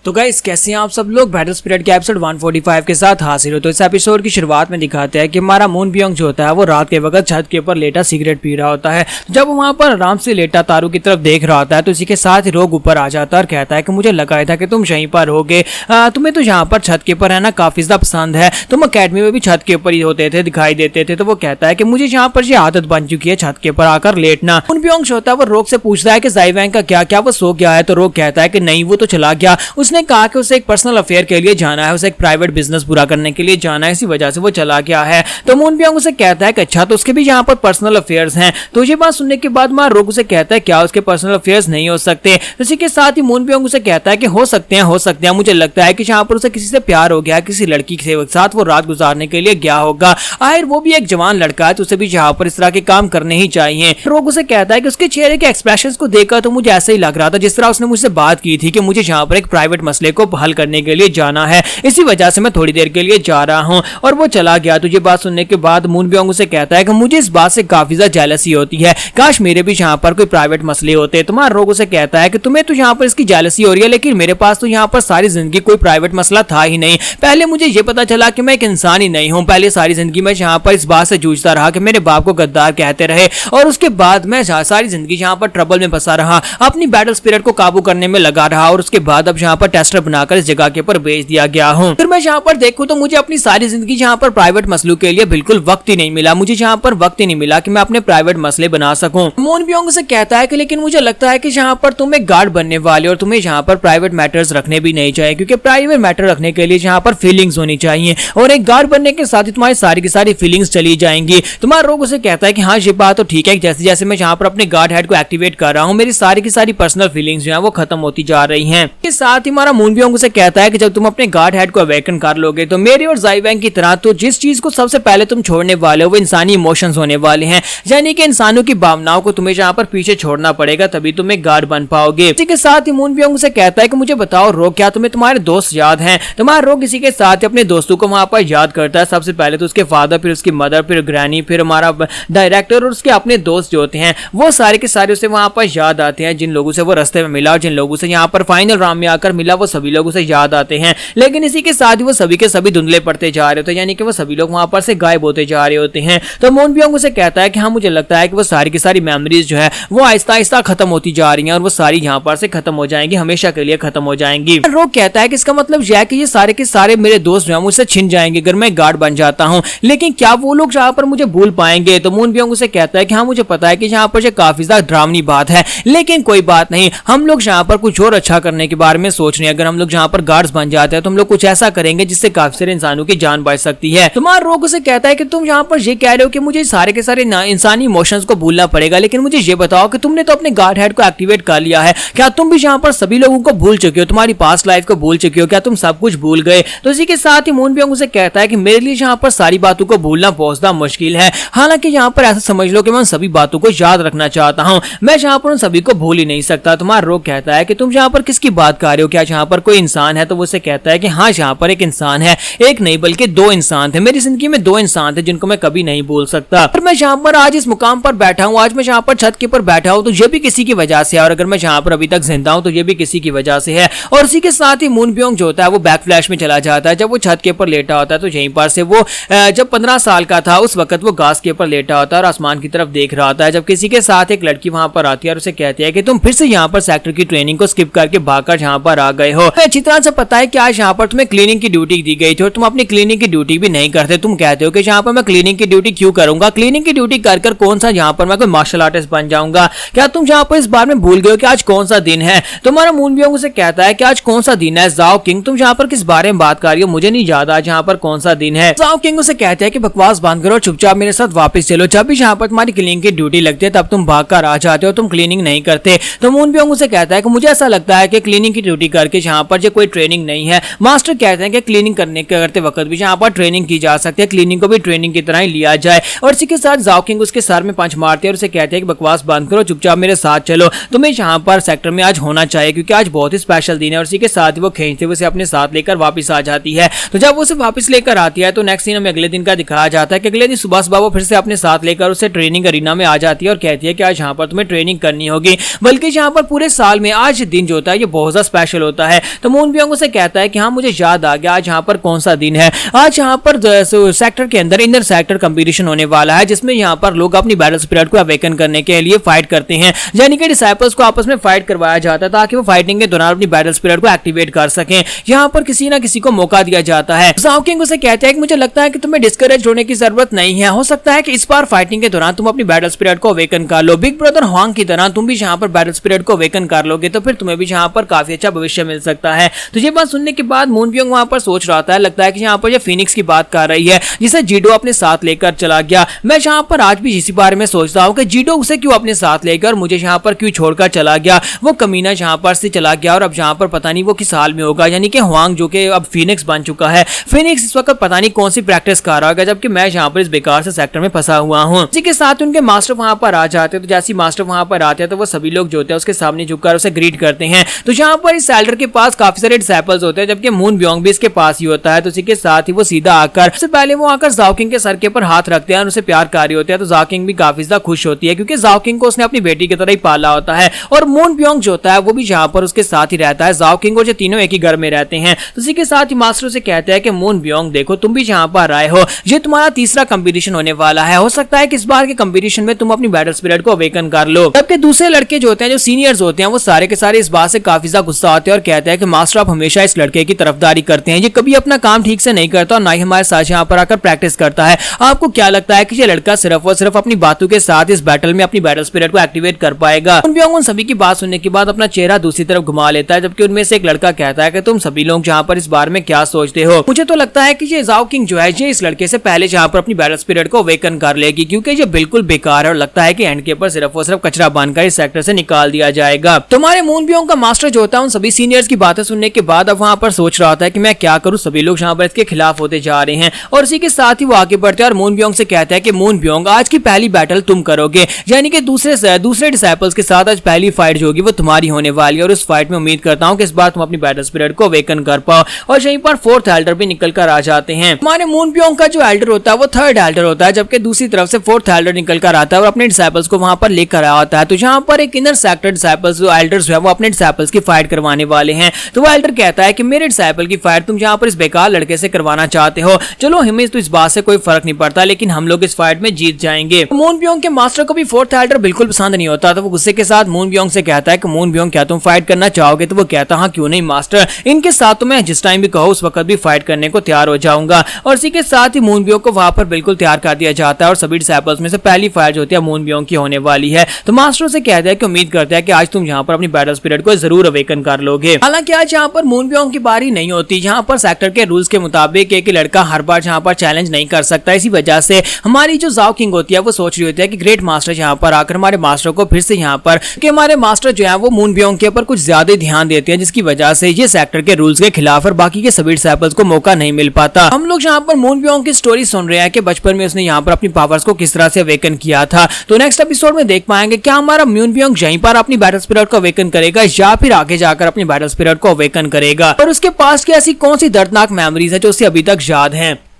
तो गाइस कैसे हैं आप सब लोग। बैटल स्पिरिट के एपिसोड 145 के साथ हाजिर हो। तो इस एपिसोड की शुरुआत में दिखाते हैं कि हमारा मून बियोंग जो होता है वो रात के वक्त छत के ऊपर लेटा सिगरेट पी रहा होता है। जब वो वहां पर आराम से लेटा तारू की तरफ देख रहा होता है तो इसी के साथ ही रोग ऊपर आ जाता है और कहता है कि मुझे लगा था कि तुम यहीं पर रहोगे, तुम्हें तो यहाँ पर छत के ऊपर रहना काफी ज्यादा पसंद है, तुम अकेडमी में भी छत के ऊपर ही होते थे, दिखाई देते थे। तो वो कहता है कि मुझे यहाँ पर ये आदत बन चुकी है छत के ऊपर आकर लेटना। मून बियोंग जो होता है वो रोग से पूछता है कि ज़ाइवैंग का क्या वो सो गया है। तो रोग कहता है कि नहीं, वो तो चला गया। उसने कहा कि उसे एक पर्सनल अफेयर के लिए जाना है, उसे एक प्राइवेट बिजनेस पूरा करने के लिए जाना है, इसी वजह से वो चला गया है। तो मून बियोंग उसे कहता है कि अच्छा, तो उसके भी यहाँ पर पर्सनल अफेयर्स हैं। तो ये बात सुनने के बाद मां रोग उसे कहता है क्या उसके पर्सनल अफेयर्स नहीं हो सकते। इसी के साथ ही मून बियोंग उसे कहता है कि हो सकते हैं। मुझे लगता है कि यहाँ पर उसे किसी से प्यार हो गया, किसी लड़की के साथ वो रात गुजारने के लिए गया होगा। आखिर वो भी एक जवान लड़का है तो उसे भी यहाँ पर इस तरह के काम करने ही चाहिए। रोग उसे कहता है कि उसके चेहरे के एक्सप्रेशंस को देखकर तो मुझे ऐसा ही लग रहा था जिस तरह उसने मुझसे बात की थी कि मुझे यहाँ पर एक प्राइवेट मसले को हल करने के लिए जाना है, इसी वजह से मैं थोड़ी देर के लिए जा रहा हूँ। और वो चला गया। तो ये बात सुनने के बाद मून बियोंग उसे कहता है कि मुझे इस बात से काफी ज्यादा जेलसी होती है, काश मेरे भी यहाँ पर कोई प्राइवेट मसले होते। तुम्हारा रोग उसे कहता है कि तुम्हें तो यहाँ पर इसकी जेलसी हो रही है, लेकिन मेरे पास तो यहाँ पर सारी जिंदगी कोई प्राइवेट मसला था ही नहीं। पहले मुझे ये पता चला कि मैं एक इंसान ही नहीं हूँ। पहले सारी जिंदगी मैं यहाँ पर इस बात से जूझता रहा कि मेरे बाप को गद्दार कहते रहे, और उसके बाद मैं सारी जिंदगी यहाँ पर ट्रबल में फंसा रहा, अपनी बैटल स्पिरिट को काबू करने में लगा रहा, और उसके बाद अब यहाँ पर टेस्टर बनाकर इस जगह के ऊपर भेज दिया गया हूँ। फिर मैं यहाँ पर देखूं तो मुझे अपनी सारी जिंदगी यहाँ पर प्राइवेट मसलों के लिए बिल्कुल वक्त ही नहीं मिला। मुझे यहाँ पर वक्त ही नहीं मिला कि मैं अपने प्राइवेट मसले बना सकूं। मून बियोंग से कहता है कि लेकिन मुझे लगता है कि यहाँ पर तुम एक गार्ड बनने वाले और तुम्हें यहाँ पर प्राइवेट मैटर्स रखने भी नहीं चाहिए, क्योंकि प्राइवेट मैटर रखने के लिए यहाँ पर फीलिंग्स होनी चाहिए, और एक गार्ड बनने के साथ ही तुम्हारी सारी की सारी फीलिंग्स चली जाएंगी। तुम्हारा रोग उसे कहता है कि हाँ, ये बात तो ठीक है, जैसे जैसे मैं यहाँ पर अपने गार्ड हेड को एक्टिवेट कर रहा हूँ मेरी सारी की सारी पर्सनल फीलिंग्स जो है वो खत्म होती जा रही हैं। इसके साथ ही हमारा मून बियोंग उसे कहता है कि जब तुम अपने गार्ड हेड को अवेकन कर लोगे तो मेरी और ज़ाइवैंग की तरह तो जिस चीज को सबसे पहले तुम छोड़ने वाले हो वो इंसानी इमोशंस होने वाले हैं, यानी कि इंसानों की भावनाओं को तुम्हें यहाँ पर पीछे छोड़ना पड़ेगा, तभी तुम एक गार्ड बन पाओगे। इसी के साथ ही मून बियोंग से कहता है कि मुझे बताओ रोग, क्या तुम्हें तुम्हारे दोस्त याद हैं? तुम्हारा रोग इसी के साथ ही अपने दोस्तों को वहां पर याद करता है। सबसे पहले तो उसके फादर, फिर उसकी मदर, फिर ग्रैनी, फिर हमारा डायरेक्टर और उसके अपने दोस्त जो होते हैं वो सारे के सारे उसे वहां पर याद आते हैं। जिन लोगों से वो रास्ते में मिला और जिन लोगों से यहाँ पर फाइनल राउंड में आकर मिला वो सभी लोग उसे याद आते हैं, लेकिन इसी के साथ ही वो सभी के सभी धुंधले पड़ते जा रहे होते हैं, यानी कि वो सभी लोग वहां पर से गायब होते जा रहे होते हैं। तो मून बियोंग उसे कहता है कि हाँ, मुझे लगता है कि वो सारी की सारी मेमोरीज जो है वो आहिस्ता आहिस्ता खत्म होती जा रही हैं और वो सारी यहाँ पर से खत्म हो जाएंगी, हमेशा के लिए खत्म हो जाएंगी। रोग कहता है कि इसका मतलब यह है कि ये सारे के सारे मेरे दोस्त जो है मुझसे छिन जाएंगे अगर मैं गार्ड बन जाता हूँ, लेकिन क्या वो लोग यहाँ पर मुझे भूल पाएंगे? तो मून बियोंग उसे कहता है कि हाँ, मुझे पता है कि यहाँ पर काफी ज्यादा ड्रामनी बात है, लेकिन कोई बात नहीं, हम लोग यहाँ पर कुछ और अच्छा करने के बारे में सोच रहे हैं। अगर हम लोग यहाँ पर गार्ड्स बन जाते हैं तो हम लोग कुछ ऐसा करेंगे जिससे काफी सारे इंसानों की जान बच सकती है। तुम्हारा रोग उसे कहता है कि तुम यहाँ पर ये कह रहे हो कि मुझे सारे के सारे इंसानी इमोशंस को भूलना पड़ेगा, लेकिन मुझे ये बताओ कि तुमने तो अपने गार्ड हेड को एक्टिवेट कर लिया है, क्या तुम भी यहाँ पर सभी लोगों को भूल चुके हो, तुम्हारी पास्ट लाइफ को भूल चुके हो, क्या तुम सब कुछ भूल गए? तो इसी के साथ ही मून बियोंग उसे कहता है कि मेरे लिए यहाँ पर सारी बातों को भूलना बहुत ज्यादा मुश्किल है, हालांकि यहाँ पर ऐसा समझ लो कि मैं उन सभी बातों को याद रखना चाहता हूँ, मैं यहाँ पर उन सभी को भूल ही नहीं सकता। तुम्हारा रोग कहता है कि तुम यहाँ पर किसकी बात कर रहे हो, क्या यहाँ पर कोई इंसान है? तो वो उसे कहता है कि हाँ, यहाँ पर एक इंसान है, एक नहीं बल्कि दो इंसान थे, मेरी जिंदगी में दो इंसान थे जिनको मैं कभी नहीं भूल सकता। और मैं यहाँ पर आज इस मुकाम पर बैठा हूँ, आज मैं यहाँ पर छत के ऊपर बैठा हूँ तो ये भी किसी की वजह से है, और अगर मैं यहाँ पर अभी तक जिंदा हूँ तो ये भी किसी की वजह से है। और इसी के साथ ही मून बियोंग जो होता है वो बैक फ्लैश में चला जाता है। जब वो छत के ऊपर लेटा होता है तो यहीं पर से वो जब 15 साल का था उस वक्त वो घास के ऊपर लेटा होता है और आसमान की तरफ देख रहा होता है, जब किसी के साथ एक लड़की वहां पर आती है और उसे कहती है कि तुम फिर से यहाँ पर सेक्टर की ट्रेनिंग को स्किप करके भागकर यहाँ पर आ गए हो। अच्छी तरह से पता है कि आज यहाँ पर तुम्हें क्लीनिंग की ड्यूटी दी गई थी और तुम अपनी क्लीनिंग की ड्यूटी भी नहीं करते। तुम कहते हो कि यहाँ पर मैं क्लीनिंग की ड्यूटी क्यों करूंगा, क्लीनिंग की ड्यूटी कर कौन सा यहाँ पर मैं कोई मार्शल आर्टिस्ट बन जाऊंगा? क्या तुम यहाँ पर इस बार में भूल गए हो कि आज कौन सा दिन है? तुम्हारा मून बियोंग उसे कहता है कि आज कौन सा दिन है? ज़ाओ किंग, तुम यहाँ पर किस बारे में बात कर रही हो? मुझे नहीं याद आज यहाँ पर कौन सा दिन है। ज़ाओ किंग उसे कहते हैं कि बकवास बंद करो, चुपचाप मेरे साथ वापस चलो, जब भी यहाँ पर तुम्हारी क्लीनिंग की ड्यूटी लगती है तब तुम भाग कर आ जाते हो, तुम क्लीनिंग नहीं करते। तो मून बियोंग उसे कहता है कि मुझे ऐसा लगता है कि क्लीनिंग की ड्यूटी करके यहाँ पर जो कोई ट्रेनिंग नहीं है। मास्टर कहते हैं कि क्लीनिंग करते वक्त भी यहाँ पर ट्रेनिंग की जा सकती है, क्लीनिंग को भी ट्रेनिंग की तरह ही लिया जाए। और इसी के साथ ज़ाओ किंग उसके सर में पंच मारते हैं और उसे कहते हैं कि बकवास बंद करो, चुपचाप मेरे साथ चलो, तुम्हें यहाँ पर सेक्टर में आज होना चाहिए क्योंकि आज बहुत ही स्पेशल दिन है। और इसी के साथ वो खींचते हुए उसे अपने साथ लेकर वापस आ जाती है। तो जब वो उसे वापस लेकर आती है तो नेक्स्ट सीन हमें अगले दिन का दिखाया जाता है कि अगले दिन सुबह सुबह वो फिर से अपने साथ लेकर उसे ट्रेनिंग अरीना में आ जाती है और कहती है कि आज यहाँ पर तुम्हें ट्रेनिंग करनी होगी, बल्कि यहाँ पर पूरे साल में आज दिन जो होता है ये बहुत ज्यादा स्पेशल होता है। तो मून बियोंग उसे कहता है कि हाँ मुझे याद आ गया, आज यहाँ पर कौन सा दिन है, आज यहाँ पर सेक्टर के अंदर इनर सेक्टर कंपटीशन होने वाला है, जिसमें यहाँ पर लोग अपनी बैटल स्पिरिट को अवेकन करने के लिए फाइट करते हैं, यानी कि डिसाइपल्स को आपस में फाइट करवाया जाता है ताकि वो फाइटिंग के दौरान अपनी बैटल स्पिरिट को एक्टिवेट कर सकें। यहाँ पर किसी ना किसी को मौका दिया जाता है। ज़ाओ किंग उसे कहता है कि मुझे लगता है कि तुम्हें डिस्करेज होने की जरूरत नहीं है, हो सकता है कि इस बार फाइटिंग के दौरान तुम अपनी बैटल स्पिरिट को अवेकन कर लो, बिग ब्रदर हुआंग की तरह तुम भी यहाँ पर बैटल स्पिरिट को अवेकन कर लोगे तो फिर तुम्हें भी यहाँ पर काफी अच्छा भविष्य मिल सकता है। तो ये बात सुनने के बाद मून बियोंग वहां पर सोच रहा था, लगता है कि यहाँ पर ये फिनिक्स की बात कर रही है जिसे जीडो अपने साथ लेकर चला गया। मैं यहाँ पर आज भी इसी बारे में सोचता हूँ कि जीडो उसे क्यों अपने साथ लेकर और मुझे यहाँ पर क्यों छोड़कर चला गया। वो कमीना यहाँ पर से चला गया और अब यहाँ पर पता नहीं वो किस हाल में होगा, यानी कि हुआंग जो कि अब फिनिक्स बन चुका है, फिनिक्स इस वक्त पता नहीं कौन सी प्रैक्टिस कर रहा होगा, जबकि मैं यहाँ पर इस बेकार से सेक्टर में फंसा हुआ हूँ। इसी के साथ उनके मास्टर वहां पर आ जाते हैं। तो जैसे मास्टर वहां पर आते हैं तो वो सभी लोग जो होते हैं उसके सामने झुककर उसे ग्रीट करते हैं। तो यहाँ पर इस एल्डर के पास काफी सारे डिसाइपल्स होते हैं, जबकि मून बियोंग भी इसके पास ही होता है। तो इसी के साथ ही वो सीधा आकर सबसे पहले वो आकर ज़ाओ किंग के सर के ऊपर हाथ रखते हैं और उसे प्यार कर रहे होते हैं। तो ज़ाओ किंग भी काफी ज्यादा खुश होती है क्योंकि ज़ाओ किंग को उसने अपनी बेटी की तरह ही पाला होता है और मून बियोंग जो होता है वो भी यहाँ पर उसके साथ ही रहता है। ज़ाओ किंग और जो तीनों एक ही घर में रहते हैं। तो इसी के साथ ही मास्टर से कहते हैं कि मून बियोंग देखो तुम भी यहाँ पर आए हो, ये तुम्हारा तीसरा कंपटीशन होने वाला है, हो सकता है कि इस बार के कंपटीशन में तुम अपनी बैटल स्पिरिट को अवेकन कर लो। जबकि दूसरे लड़के जो होते हैं, जो सीनियर्स होते हैं, वो सारे के सारे इस बात से काफी ज्यादा गुस्सा आते हैं और कहते हैं कि मास्टर आप हमेशा इस लड़के की तरफदारी करते हैं, ये कभी अपना काम ठीक से नहीं करता और ना ही हमारे साथ यहाँ पर आकर प्रैक्टिस करता है। आपको क्या लगता है कि ये लड़का सिर्फ और सिर्फ अपनी बातों के साथ इस बैटल में अपनी बैटल स्पिरिट को एक्टिवेट कर पाएगा? उन सभी की बात सुनने के बाद अपना चेहरा दूसरी तरफ घुमा लेता है, जबकि उनमें से एक लड़का कहता है कि तुम सभी लोग यहाँ पर इस बारे में क्या सोचते हो? मुझे तो लगता है कि ये ज़ाओ किंग जो है ये इस लड़के से पहले यहाँ पर अपनी बैटल स्पिरिट को अवेकन कर लेगी, क्योंकि ये बिल्कुल बेकार है और लगता है कि एंड के ऊपर सिर्फ और सिर्फ कचरा बनकर इस सेक्टर से निकाल दिया जाएगा। तुम्हारे मून बियोंग का मास्टर जो होता है उन सभी सीनियर्स की बातें सुनने के बाद अब वहां पर सोच रहा था कि मैं क्या करूं, सभी लोग यहाँ पर इसके खिलाफ होते जा रहे हैं और इसी के साथ ही वो आगे बढ़ते हैं और मून बियोंग से कहता है कि मून बियोंग आज की पहली बैटल तुम करोगे, यानी कि दूसरे डिसाइपल्स के साथ आज पहली फाइट जो होगी वो तुम्हारी होने वाली है और उस फाइट में उम्मीद करता हूँ कि इस बार तुम अपनी बैटल स्पिरिट को अवेकन कर पाओ। और यहीं पर फोर्थ एल्डर भी निकल कर आ जाते हैं। हमारे मून बियोंग का जो एल्डर होता है वो थर्ड एल्डर होता है, जबकि दूसरी तरफ से फोर्थ एल्डर निकल कर आता है और अपने डिसाइपल्स को वहां पर लेकर आया होता है। तो यहाँ पर एक इनर सेक्टर डिसाइपल्स जो एल्डर्स है वो अपने डिसाइपल्स की फाइट करवाने वाले हैं। तो वो एल्डर कहता है कि मेरे डिसाइपल की फाइट तुम यहाँ पर इस बेकार लड़के से करवाना चाहते हो, चलो हमें तो इस बात से कोई फर्क नहीं पड़ता, लेकिन हम लोग इस फाइट में जीत जाएंगे। मून बियोंग के मास्टर को भी फोर्थ एल्डर बिल्कुल पसंद नहीं होता, तो वो गुस्से के साथ मून बियोंग से कहता है कि मून बियोंग क्या तुम फाइट करना चाहोगे? तो वो कहता हाँ क्यों नहीं मास्टर, इनके साथ तो मैं जिस टाइम भी कहो उस वक्त भी फाइट करने को तैयार हो जाऊंगा। और इसी के साथ ही मून बियोंग को वहां पर बिल्कुल तैयार कर दिया जाता है और सभी डिसाइपल्स में से पहली फाइट जो होती है मून बियोंग की होने वाली है। तो मास्टर से कहता है कि उम्मीद करता है कि आज तुम यहाँ पर अपनी बैटल स्पिरिट को जरूर अवेकन कर लोगे। हालांकि आज यहाँ पर मून बियोंग की बारी नहीं होती, यहाँ पर सेक्टर के रूल्स के मुताबिक एक लड़का हर बार यहाँ पर चैलेंज नहीं कर सकता। इसी वजह से हमारी जो ज़ाओ किंग होती है वो सोच रही होती है कि ग्रेट मास्टर यहाँ पर आकर हमारे मास्टर को फिर से यहाँ पर कि हमारे मास्टर जो है वो मून बियोंग के ऊपर कुछ ज्यादा ध्यान देते हैं, जिसकी वजह से ये सेक्टर के रूल्स के खिलाफ और बाकी के सभी डिसाइपल्स को मौका नहीं मिल पाता। हम लोग यहाँ पर मून बियोंग की स्टोरी सुन रहे हैं कि बचपन में उसने यहाँ पर अपनी पावर्स को किस तरह से अवेकन किया था। तो नेक्स्ट एपिसोड में देख पाएंगे क्या हमारा मून बियोंग यहीं पर अपनी बैटल स्पिरिट को अवेकन करेगा या फिर आगे जाकर अपनी बैटल स्पिरिट को अवेकन करेगा और उसके पास की ऐसी कौन सी दर्दनाक मेमोरीज है जो उसे अभी तक याद है।